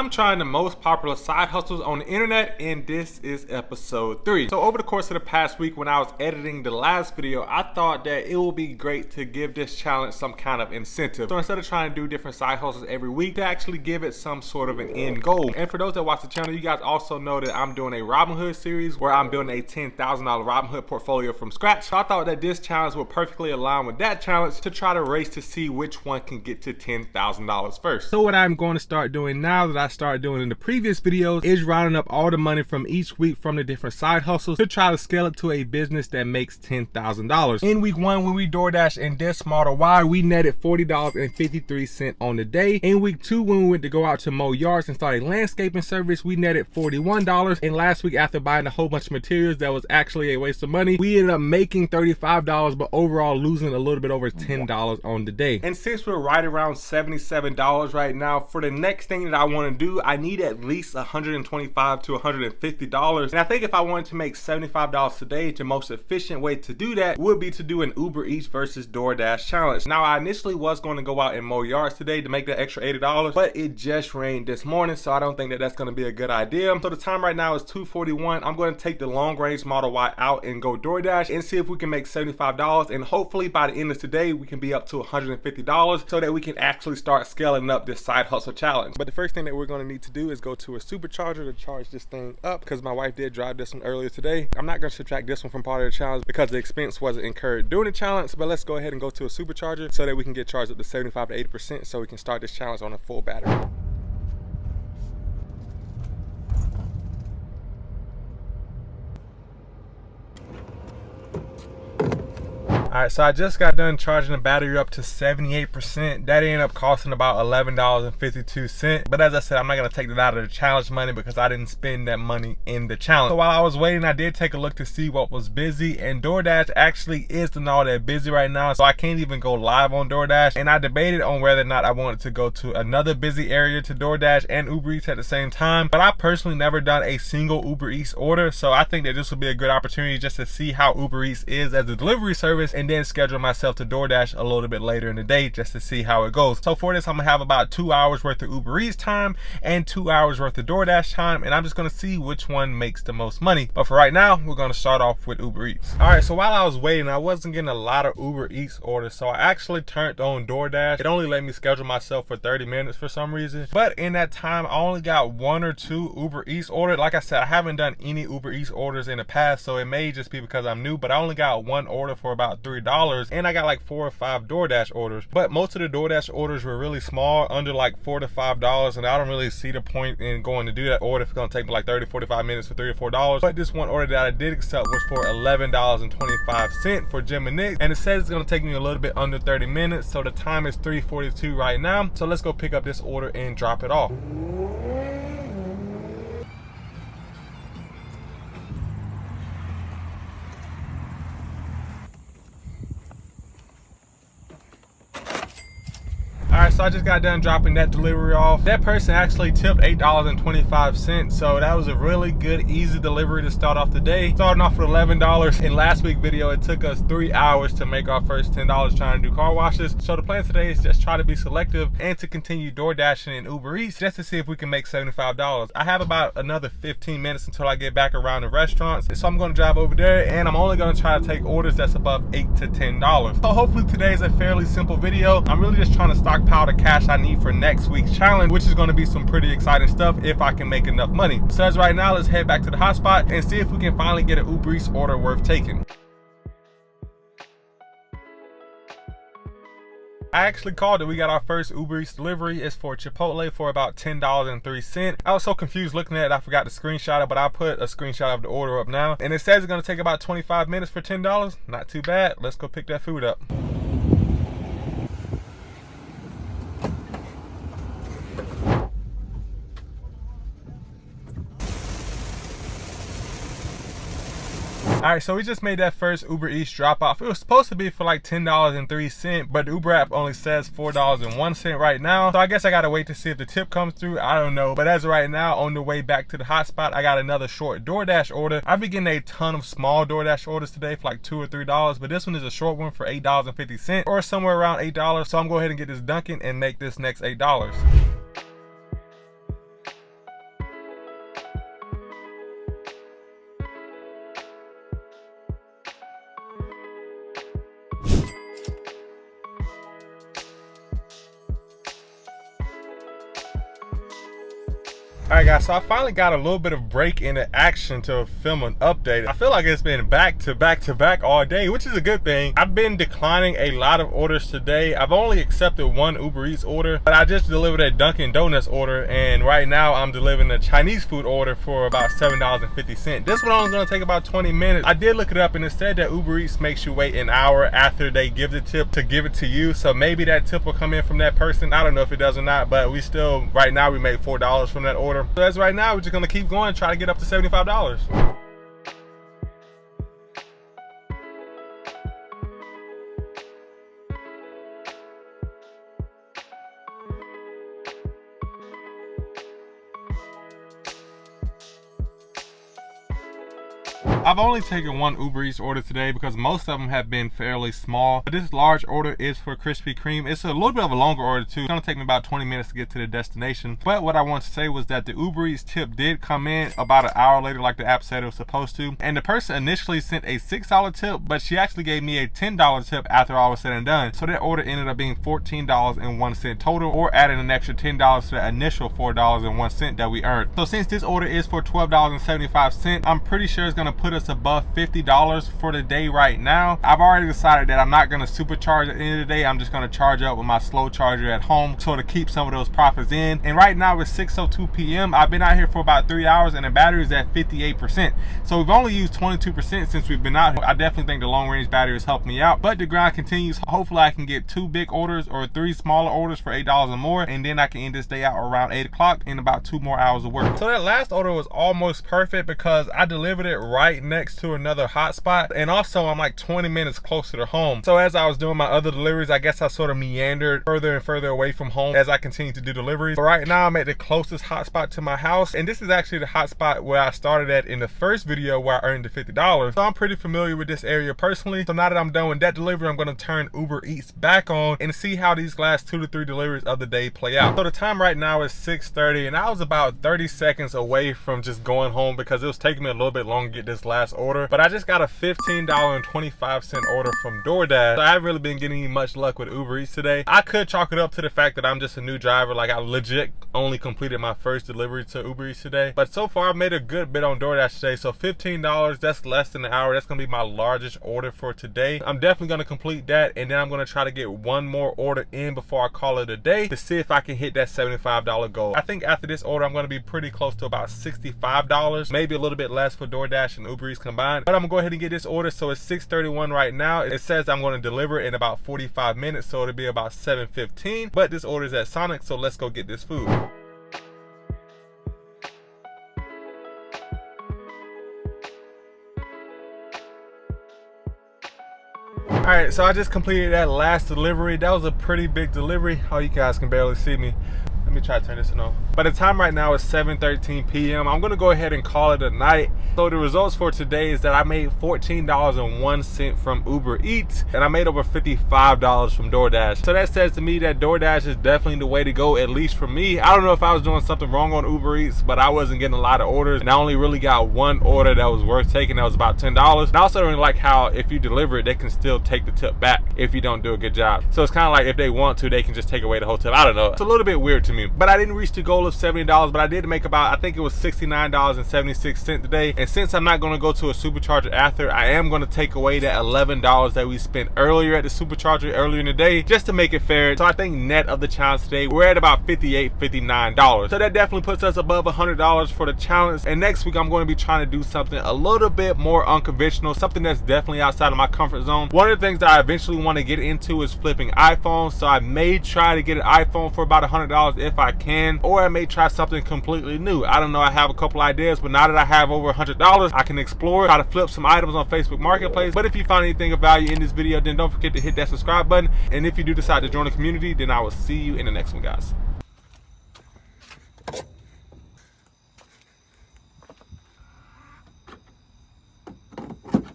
I'm trying the most popular side hustles on the internet, and this is episode 3. So over the course of the past week when I was editing the last video, I thought that it would be great to give this challenge some kind of incentive. So instead of trying to do different side hustles every week, to actually give it some sort of an end goal. And for those that watch the channel, you guys also know that I'm doing a Robinhood series where I'm building a $10,000 Robinhood portfolio from scratch. So I thought that this challenge would perfectly align with that challenge to try to race to see which one can get to $10,000 first. So what I'm going to start doing now that I started doing in the previous videos is rounding up all the money from each week from the different side hustles to try to scale it to a business that makes $10,000. In week 1, when we DoorDash in this Model Y, we netted $40.53 on the day. In week 2, when we went to go out to mow yards and start a landscaping service, we netted $41. And last week, after buying a whole bunch of materials that was actually a waste of money, we ended up making $35, but overall losing a little bit over $10 on the day. And since we're right around $77 right now, for the next thing that I want to do, I need at least $125 to $150. And I think if I wanted to make $75 today, the most efficient way to do that would be to do an UberEats versus DoorDash challenge. Now, I initially was going to go out and mow yards today to make that extra $80, but it just rained this morning, so I don't think that that's going to be a good idea. So the time right now is 2:41. I'm going to take the long range Model Y out and go DoorDash and see if we can make $75, and hopefully by the end of today we can be up to $150 so that we can actually start scaling up this side hustle challenge. But the first thing that we're going to need to do is go to a supercharger to charge this thing up, because my wife did drive this one earlier today. I'm not going to subtract this one from part of the challenge because the expense wasn't incurred during the challenge, but let's go ahead and go to a supercharger so that we can get charged up to 75 to 80% so we can start this challenge on a full battery. Alright, so I just got done charging the battery up to 78%. That ended up costing about $11.52. But as I said, I'm not going to take that out of the challenge money because I didn't spend that money in the challenge. So while I was waiting, I did take a look to see what was busy. And DoorDash actually isn't all that busy right now. So I can't even go live on DoorDash. And I debated on whether or not I wanted to go to another busy area to DoorDash and UberEats at the same time. But I personally never done a single UberEats order. So I think that this would be a good opportunity just to see how UberEats is as a delivery service, and then schedule myself to DoorDash a little bit later in the day just to see how it goes. So for this, I'm gonna have about 2 hours worth of UberEats time and 2 hours worth of DoorDash time, and I'm just gonna see which one makes the most money. But for right now, we're gonna start off with UberEats. All right, so while I was waiting, I wasn't getting a lot of UberEats orders, so I actually turned on DoorDash. It only let me schedule myself for 30 minutes for some reason, but in that time, I only got 1 or 2 UberEats orders. Like I said, I haven't done any UberEats orders in the past, so it may just be because I'm new, but I only got 1 order for about $3, and I got like 4 or 5 DoorDash orders. But most of the DoorDash orders were really small, under like $4 to $5, and I don't really see the point in going to do that order if it's gonna take me like 30 to 45 minutes for $3 or $4. But this one order that I did accept was for $11.25 for Jim and Nick, and it says it's gonna take me a little bit under 30 minutes, so the time is 3:42 right now. So let's go pick up this order and drop it off. Alright, so I just got done dropping that delivery off. That person actually tipped $8.25, so that was a really good, easy delivery to start off the day. Starting off with $11. In last week's video, it took us 3 hours to make our first $10 trying to do car washes. So the plan today is just try to be selective and to continue DoorDashing and UberEats just to see if we can make $75. I have about another 15 minutes until I get back around the restaurants, so I'm going to drive over there, and I'm only going to try to take orders that's above $8 to $10. So hopefully today's a fairly simple video. I'm really just trying to stockpile the cash I need for next week's challenge, which is going to be some pretty exciting stuff if I can make enough money. So as right now, let's head back to the hotspot and see if we can finally get an UberEats order worth taking. I actually called it. We got our first UberEats delivery. It's for Chipotle for about $10.03. I was so confused looking at it, I forgot to screenshot it, but I'll put a screenshot of the order up now. And it says it's going to take about 25 minutes for $10. Not too bad. Let's go pick that food up. Alright, so we just made that first UberEats drop off. It was supposed to be for like $10.03, but the Uber app only says $4.01 right now. So I guess I gotta wait to see if the tip comes through. I don't know. But as of right now, on the way back to the hotspot, I got another short DoorDash order. I've been getting a ton of small DoorDash orders today for like $2 or $3, but this one is a short one for $8.50 or somewhere around $8. So I'm going to go ahead and get this Dunkin' and make this next $8. Alright guys, so I finally got a little bit of break in the action to film an update. I feel like it's been back to back to back all day, which is a good thing. I've been declining a lot of orders today. I've only accepted one Uber Eats order, but I just delivered a Dunkin' Donuts order, and right now I'm delivering a Chinese food order for about $7.50. This one only gonna take about 20 minutes. I did look it up and it said that Uber Eats makes you wait an hour after they give the tip to give it to you. So maybe that tip will come in from that person. I don't know if it does or not, but we still, right now we made $4 from that order. So as right now, we're just gonna keep going, try to get up to $75. I've only taken one Uber Eats order today because most of them have been fairly small. But this large order is for Krispy Kreme. It's a little bit of a longer order too. It's gonna take me about 20 minutes to get to the destination. But what I want to say was that the Uber Eats tip did come in about an hour later like the app said it was supposed to. And the person initially sent a $6 tip, but she actually gave me a $10 tip after all was said and done. So that order ended up being $14.01 total, or adding an extra $10 to the initial $4.01 that we earned. So since this order is for $12.75, I'm pretty sure it's gonna put us above $50 for the day right now. I've already decided that I'm not going to supercharge at the end of the day. I'm just going to charge up with my slow charger at home so to keep some of those profits in. And right now it's 6:02 p.m. I've been out here for about 3 hours and the battery is at 58%. So we've only used 22% since we've been out here. I definitely think the long range battery has helped me out, but the grind continues. Hopefully I can get 2 big orders or 3 smaller orders for $8 or more, and then I can end this day out around 8 o'clock in about 2 more hours of work. So that last order was almost perfect because I delivered it right next to another hotspot, and also I'm like 20 minutes closer to home. So as I was doing my other deliveries, I guess I sort of meandered further and further away from home as I continue to do deliveries. But right now I'm at the closest hotspot to my house, and this is actually the hotspot where I started at in the first video where I earned the $50. So I'm pretty familiar with this area personally. So now that I'm done with that delivery, I'm going to turn Uber Eats back on and see how these last 2 to 3 deliveries of the day play out. So the time right now is 6:30, and I was about 30 seconds away from just going home because it was taking me a little bit long to get this last order. But I just got a $15.25 order from DoorDash. So I haven't really been getting much luck with Uber Eats today. I could chalk it up to the fact that I'm just a new driver. Like, I legit only completed my first delivery to Uber Eats today. But so far I've made a good bit on DoorDash today. So $15, that's less than an hour. That's gonna be my largest order for today. I'm definitely gonna complete that, and then I'm gonna try to get one more order in before I call it a day to see if I can hit that $75 goal. I think after this order I'm gonna be pretty close to about $65, maybe a little bit less for DoorDash and Uber Eats combined. But I'm gonna go ahead and get this order. So it's 6:31 right now. It says I'm gonna deliver in about 45 minutes, so it'll be about 7:15. But this order is at Sonic, so let's go get this food. Alright, so I just completed that last delivery. That was a pretty big delivery. Oh, you guys can barely see me. Let me try to turn this on. But the time right now is 7:13 p.m. I'm gonna go ahead and call it a night. So the results for today is that I made $14.01 from Uber Eats, and I made over $55 from DoorDash. So that says to me that DoorDash is definitely the way to go, at least for me. I don't know if I was doing something wrong on Uber Eats, but I wasn't getting a lot of orders, and I only really got one order that was worth taking. That was about $10. And I also don't like how if you deliver it, they can still take the tip back if you don't do a good job. So it's kind of like if they want to, they can just take away the whole tip. I don't know. It's a little bit weird to me. But I didn't reach the goal of $70, but I did make about, I think it was $69.76 today. And since I'm not gonna go to a supercharger after, I am gonna take away that $11 that we spent earlier at the supercharger earlier in the day, just to make it fair. So I think net of the challenge today, we're at about $58, $59. So that definitely puts us above $100 for the challenge. And next week, I'm gonna be trying to do something a little bit more unconventional, something that's definitely outside of my comfort zone. One of the things that I eventually wanna get into is flipping iPhones. So I may try to get an iPhone for about $100 if I can, or I may try something completely new. I don't know, I have a couple ideas, but now that I have over $100, I can explore, try to flip some items on Facebook Marketplace. But if you find anything of value in this video, then don't forget to hit that subscribe button. And if you do decide to join the community, then I will see you in the next one, guys.